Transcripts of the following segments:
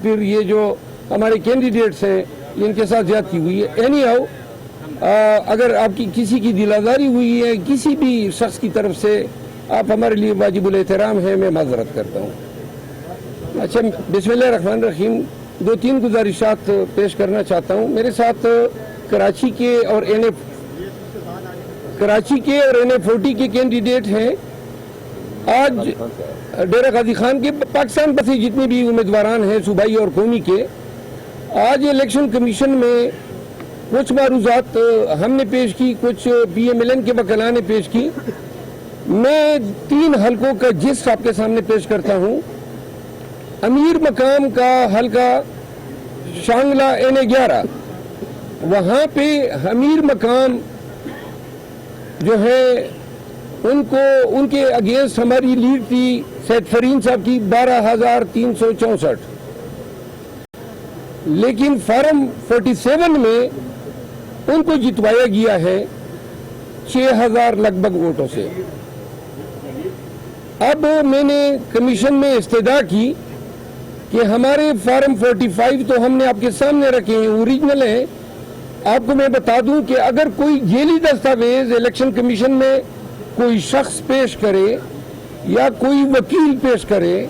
پھر یہ جو ہمارے کینڈیڈیٹس ہیں ان کے ساتھ زیادتی ہوئی ہے. اینی ہاؤ اگر آپ کی کسی کی دل آزاری ہوئی ہے کسی بھی شخص کی طرف سے, آپ ہمارے لیے واجب الاحترام ہیں, میں معذرت کرتا ہوں. اچھا, بسم اللہ الرحمن الرحیم. 2-3 گزارشات پیش کرنا چاہتا ہوں. میرے ساتھ کراچی کے اور NA40 کے کینڈیڈیٹ ہیں. آج ڈیرہ غازی خان کے پاکستان پر سے جتنے بھی امیدواران ہیں صوبائی اور قومی کے, آج الیکشن کمیشن میں کچھ معروضات ہم نے پیش کی, کچھ PMLN کے وکلاء نے پیش کی. میں 3 حلقوں کا جسٹ آپ کے سامنے پیش کرتا ہوں. امیر مقام کا حلقہ شانگلہ NA11, وہاں پہ امیر مقام جو ہے ان کے اگینسٹ ہماری لیڈ تھی سید فرین صاحب کی 12,364, لیکن فارم 47 میں ان کو جتوایا گیا ہے 6,000 لگ بھگ ووٹوں سے. اب میں نے کمیشن میں استدعا کی کہ ہمارے فارم 45 تو ہم نے آپ کے سامنے رکھے ہیں, اوریجنل ہیں. آپ کو میں بتا دوں کہ اگر کوئی جیلی دستاویز الیکشن کمیشن میں کوئی شخص پیش کرے یا کوئی وکیل پیش کرے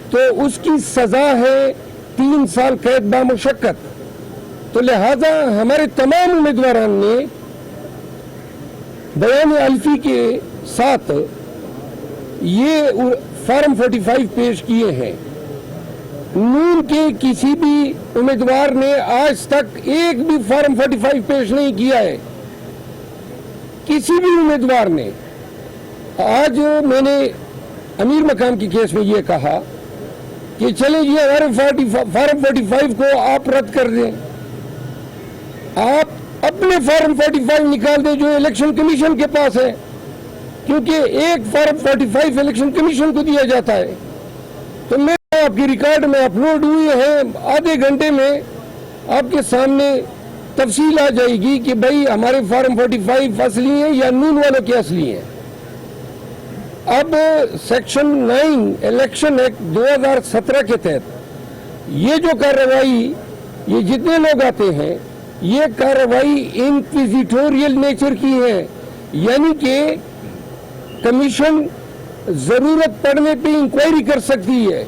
تو اس کی سزا ہے 3 سال قید بامشقت. تو لہذا ہمارے تمام امیدواران نے بیان الفی کے ساتھ یہ فارم 45 پیش کیے ہیں. نون کے کسی بھی امیدوار نے آج تک ایک بھی فارم 45 پیش نہیں کیا ہے, کسی بھی امیدوار نے. آج میں نے امیر مقام کی کیس میں یہ کہا کہ چلیں جی ہمارے فارم 45 کو آپ رد کر دیں, آپ اپنے فارم 45 نکال دیں جو الیکشن کمیشن کے پاس ہے, کیونکہ ایک فارم 45 الیکشن کمیشن کو دیا جاتا ہے. تو میں آپ کی ریکارڈ میں اپلوڈ ہوئے ہیں, آدھے گھنٹے میں آپ کے سامنے تفصیل آ جائے گی کہ بھئی ہمارے فارم 45 اصلی ہیں یا نون والوں کے اصلی ہیں. اب سیکشن 9 الیکشن ایکٹ 2017 کے تحت یہ جو کارروائی, یہ جتنے لوگ آتے ہیں, یہ کارروائی انکویزیٹوریل نیچر کی ہے, یعنی کہ کمیشن ضرورت پڑنے پہ انکوائری کر سکتی ہے.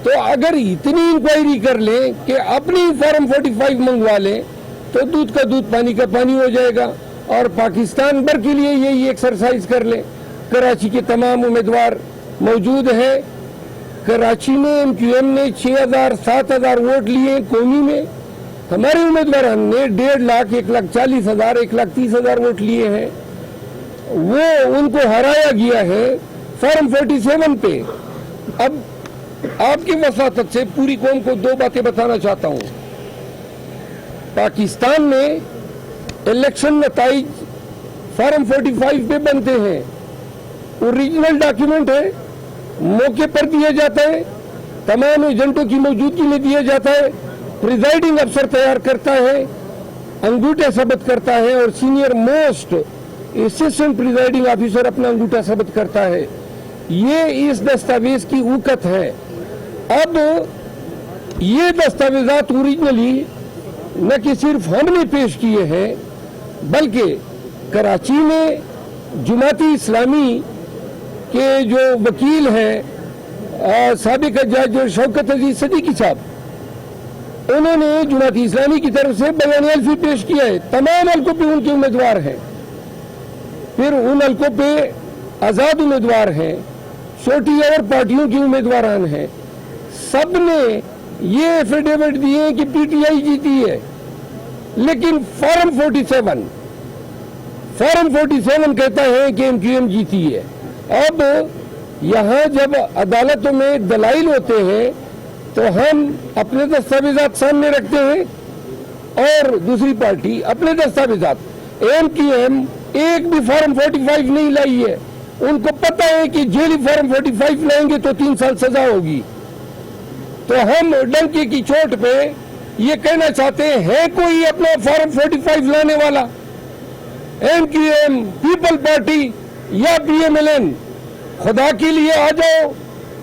تو اگر اتنی انکوائری کر لیں کہ اپنی فارم 45 منگوا لیں تو دودھ کا دودھ پانی کا پانی ہو جائے گا, اور پاکستان بھر کے لیے یہی ایکسرسائز کر لیں. کراچی کے تمام امیدوار موجود ہیں. کراچی میں MQM نے 6,000-7,000 ووٹ لیے قومی میں. ہمارے امیدواران نے 1.5 لاکھ 1,40,000 1,30,000 ووٹ لیے ہیں. وہ ان کو ہرایا گیا ہے فارم 47 پہ. اب آپ کی وساطت سے پوری قوم کو 2 باتیں بتانا چاہتا ہوں. پاکستان میں الیکشن نتائج فارم 45 پہ بنتے ہیں, اوریجنل ڈاکیومنٹ ہے, موقع پر دیا جاتا ہے, تمام ایجنٹوں کی موجودگی میں دیا جاتا ہے, پریزائڈنگ افسر تیار کرتا ہے, انگوٹھے ثبت کرتا ہے, اور senior most assistant presiding officer اپنا انگوٹھا ثبت کرتا ہے. یہ اس دستاویز کی اوقت ہے. اب یہ دستاویزات اوریجنلی نہ کہ صرف ہم نے پیش کیے ہیں, بلکہ کراچی میں جماعتی اسلامی کے جو وکیل ہیں سابق جج شوکت عزیز صدیقی صاحب, انہوں نے جماعتی اسلامی کی طرف سے بیان الفی پیش کیا ہے. تمام حلقوں پہ ان کے امیدوار ہیں. پھر ان حلقوں پہ آزاد امیدوار ہیں, چھوٹی اور پارٹیوں کی امیدواران ہیں. سب نے یہ ایفیڈیوٹ دیے کہ PTI جیتی ہے, لیکن فارم 47 کہتا ہے کہ MQM جیتی ہے. اب یہاں جب عدالتوں میں دلائل ہوتے ہیں تو ہم اپنے دستاویزات سامنے رکھتے ہیں اور دوسری پارٹی اپنے دستاویزات. MQM ایک بھی فارم 45 نہیں لائی ہے. ان کو پتہ ہے کہ جیلی فارم 45 لائیں گے تو 3 سال سزا ہوگی. تو ہم ڈنکی کی چوٹ پہ یہ کہنا چاہتے ہیں کوئی اپنا فارم 45 لانے والا, MQM, پیپل پارٹی یا PMLN, خدا کے لیے آ جاؤ.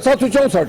764,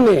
NA।